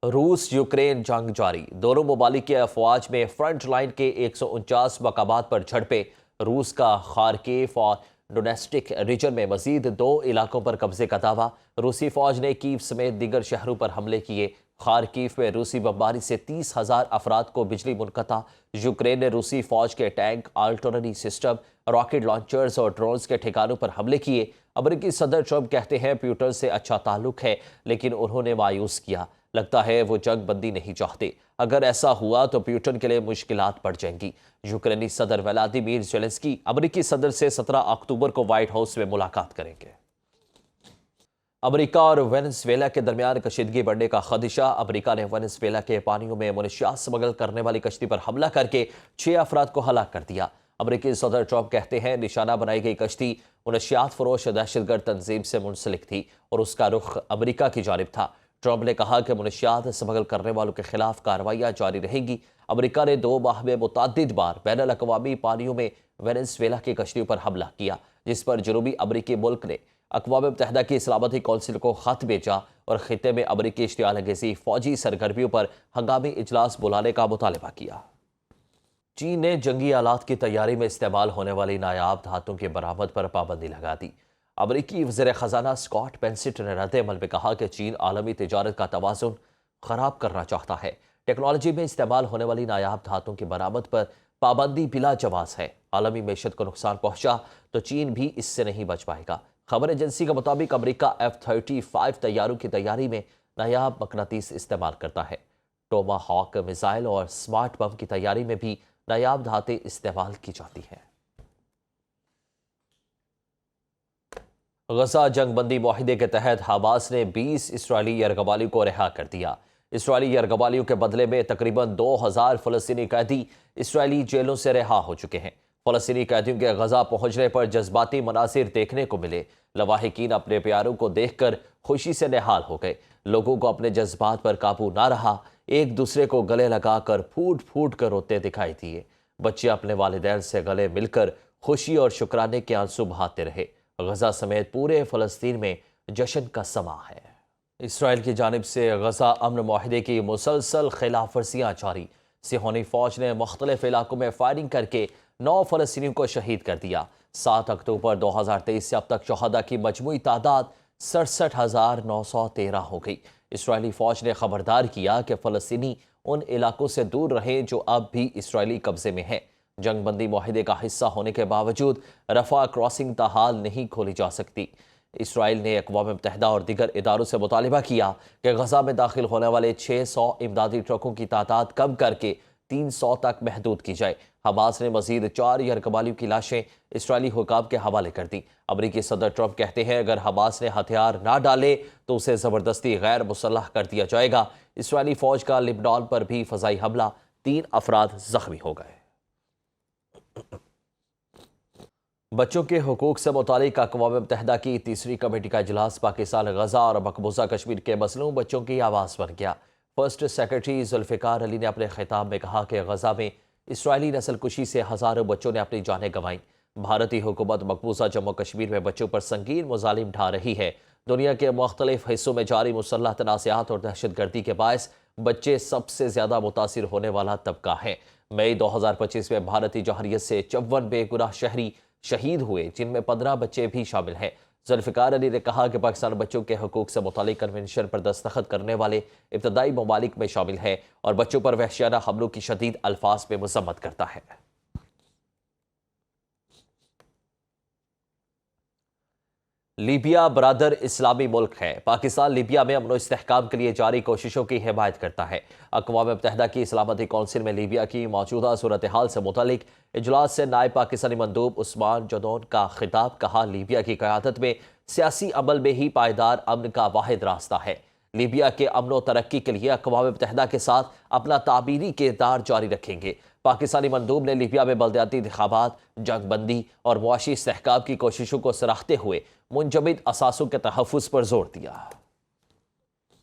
روس یوکرین جنگ جاری، دونوں ممالک کے افواج میں فرنٹ لائن کے 149 مقامات پر جھڑپیں۔ روس کا خارکیو اور ڈونیٹسک ریجن میں مزید 2 علاقوں پر قبضے کا دعویٰ۔ روسی فوج نے کیو سمیت دیگر شہروں پر حملے کیے۔ خارکیو میں روسی بمباری سے 30,000 افراد کو بجلی منقطع۔ یوکرین نے روسی فوج کے tank, artillery system, rocket launchers اور ڈرونز کے ٹھکانوں پر حملے کیے۔ امریکی صدر ٹرمپ کہتے ہیں پیوٹن سے اچھا تعلق ہے، لیکن انہوں نے مایوس کیا۔ لگتا ہے وہ جنگ بندی نہیں چاہتے۔ اگر ایسا ہوا تو پیوٹن کے لیے مشکلات بڑھ جائیں گی۔ یوکرینی صدر ولادیمیر زیلنسکی امریکی صدر سے 17 اکتوبر کو وائٹ ہاؤس میں ملاقات کریں گے۔ امریکہ اور وینزویلا کے درمیان کشیدگی بڑھنے کا خدشہ۔ امریکہ نے وینزویلا کے پانیوں میں منشیات اسمگل کرنے والی کشتی پر حملہ کر کے 6 افراد کو ہلاک کر دیا۔ امریکی صدر ٹرمپ کہتے ہیں نشانہ بنائی گئی کشتی منشیات فروش دہشت گرد تنظیم سے منسلک تھی اور اس کا رخ امریکہ کی جانب تھا۔ ٹرمپ نے کہا کہ منشیات اسمگل کرنے والوں کے خلاف کارروائیاں جاری رہیں گی۔ امریکہ نے 2 ماہ میں متعدد بار بین الاقوامی پانیوں میں وینزویلا کی کشتیوں پر حملہ کیا، جس پر جنوبی امریکی ملک نے اقوام متحدہ کی سلامتی کونسل کو خط بھیجا اور خطے میں امریکی اشتعال انگیزی فوجی سرگرمیوں پر ہنگامی اجلاس بلانے کا مطالبہ کیا۔ چین نے جنگی آلات کی تیاری میں استعمال ہونے والی نایاب دھاتوں کی برآمد پر پابندی لگا دی۔ امریکی وزیر خزانہ اسکاٹ بینسٹ نے رد عمل میں کہا کہ چین عالمی تجارت کا توازن خراب کرنا چاہتا ہے۔ ٹیکنالوجی میں استعمال ہونے والی نایاب دھاتوں کی برآمد پر پابندی بلا جواز ہے۔ عالمی معیشت کو نقصان پہنچا تو چین بھی اس سے نہیں بچ پائے گا۔ خبر ایجنسی کے مطابق امریکہ F-35 طیاروں کی تیاری میں نایاب مقناطیس استعمال کرتا ہے۔ ٹوما ہاک میزائل اور سمارٹ بم کی تیاری میں بھی نایاب دھاتیں استعمال کی جاتی ہیں۔ غزہ جنگ بندی معاہدے کے تحت حماس نے 20 اسرائیلی یرغمالیوں کو رہا کر دیا۔ اسرائیلی یرغمالیوں کے بدلے میں تقریباً 2000 فلسطینی قیدی اسرائیلی جیلوں سے رہا ہو چکے ہیں۔ فلسطینی قیدیوں کے غزہ پہنچنے پر جذباتی مناظر دیکھنے کو ملے۔ لواحقین اپنے پیاروں کو دیکھ کر خوشی سے نہال ہو گئے۔ لوگوں کو اپنے جذبات پر قابو نہ رہا، ایک دوسرے کو گلے لگا کر پھوٹ پھوٹ کر روتے دکھائی دیے۔ بچے اپنے والدین سے گلے مل کر خوشی اور شکرانے کے آنسو بہاتے رہے۔ غزہ سمیت پورے فلسطین میں جشن کا سماں ہے۔ اسرائیل کی جانب سے غزہ امن معاہدے کی مسلسل خلاف ورزیاں جاری۔ صہیونی فوج نے مختلف علاقوں میں فائرنگ کر کے 9 فلسطینیوں کو شہید کر دیا۔ 7 اکتوبر 2023 سے اب تک شہداء کی مجموعی تعداد 67,913 ہو گئی۔ اسرائیلی فوج نے خبردار کیا کہ فلسطینی ان علاقوں سے دور رہیں جو اب بھی اسرائیلی قبضے میں ہیں۔ جنگ بندی معاہدے کا حصہ ہونے کے باوجود رفح کراسنگ تاحال نہیں کھولی جا سکتی۔ اسرائیل نے اقوام متحدہ اور دیگر اداروں سے مطالبہ کیا کہ غزہ میں داخل ہونے والے 600 امدادی ٹرکوں کی تعداد کم کر کے 300 تک محدود کی جائے۔ حماس نے مزید 4 یرغمالیوں کی لاشیں اسرائیلی حکام کے حوالے کر دی۔ امریکی صدر ٹرمپ کہتے ہیں اگر حماس نے ہتھیار نہ ڈالے تو اسے زبردستی غیر مسلح کر دیا جائے گا۔ اسرائیلی فوج کا لبنان پر بھی فضائی حملہ، 3 افراد زخمی ہو گئے۔ بچوں کے حقوق سے متعلق اقوام متحدہ کی تیسری کمیٹی کا اجلاس پاکستان، غزہ اور مقبوضہ کشمیر کے مسئلوں بچوں کی آواز بن گیا۔ فرسٹ سیکرٹری ذوالفقار علی نے اپنے خطاب میں کہا کہ غزہ میں اسرائیلی نسل کشی سے ہزاروں بچوں نے اپنی جانیں گنوائیں۔ بھارتی حکومت مقبوضہ جموں کشمیر میں بچوں پر سنگین مظالم ڈھا رہی ہے۔ دنیا کے مختلف حصوں میں جاری مسلح تنازعات اور دہشت گردی کے باعث بچے سب سے زیادہ متاثر ہونے والا طبقہ ہیں۔ مئی 2025 میں بھارتی جوہریت سے 54 بے گناہ شہری شہید ہوئے، جن میں 15 بچے بھی شامل ہیں۔ ذوالفقار علی نے کہا کہ پاکستان بچوں کے حقوق سے متعلق کنونشن پر دستخط کرنے والے ابتدائی ممالک میں شامل ہے اور بچوں پر وحشیانہ حملوں کی شدید الفاظ میں مذمت کرتا ہے۔ لیبیا برادر اسلامی ملک ہے۔ پاکستان لیبیا میں امن و استحکام کے لیے جاری کوششوں کی حمایت کرتا ہے۔ اقوام متحدہ کی سلامتی کونسل میں لیبیا کی موجودہ صورتحال سے متعلق اجلاس سے نائب پاکستانی مندوب عثمان جدون کا خطاب، کہا لیبیا کی قیادت میں سیاسی عمل میں ہی پائیدار امن کا واحد راستہ ہے۔ لیبیا کے امن و ترقی کے لیے اقوام متحدہ کے ساتھ اپنا تعمیری کردار جاری رکھیں گے۔ پاکستانی مندوب نے لیبیا میں بلدیاتی انتخابات، جنگ بندی اور معاشی استحکام کی کوششوں کو سراہتے ہوئے منجمد اثاثوں کے تحفظ پر زور دیا۔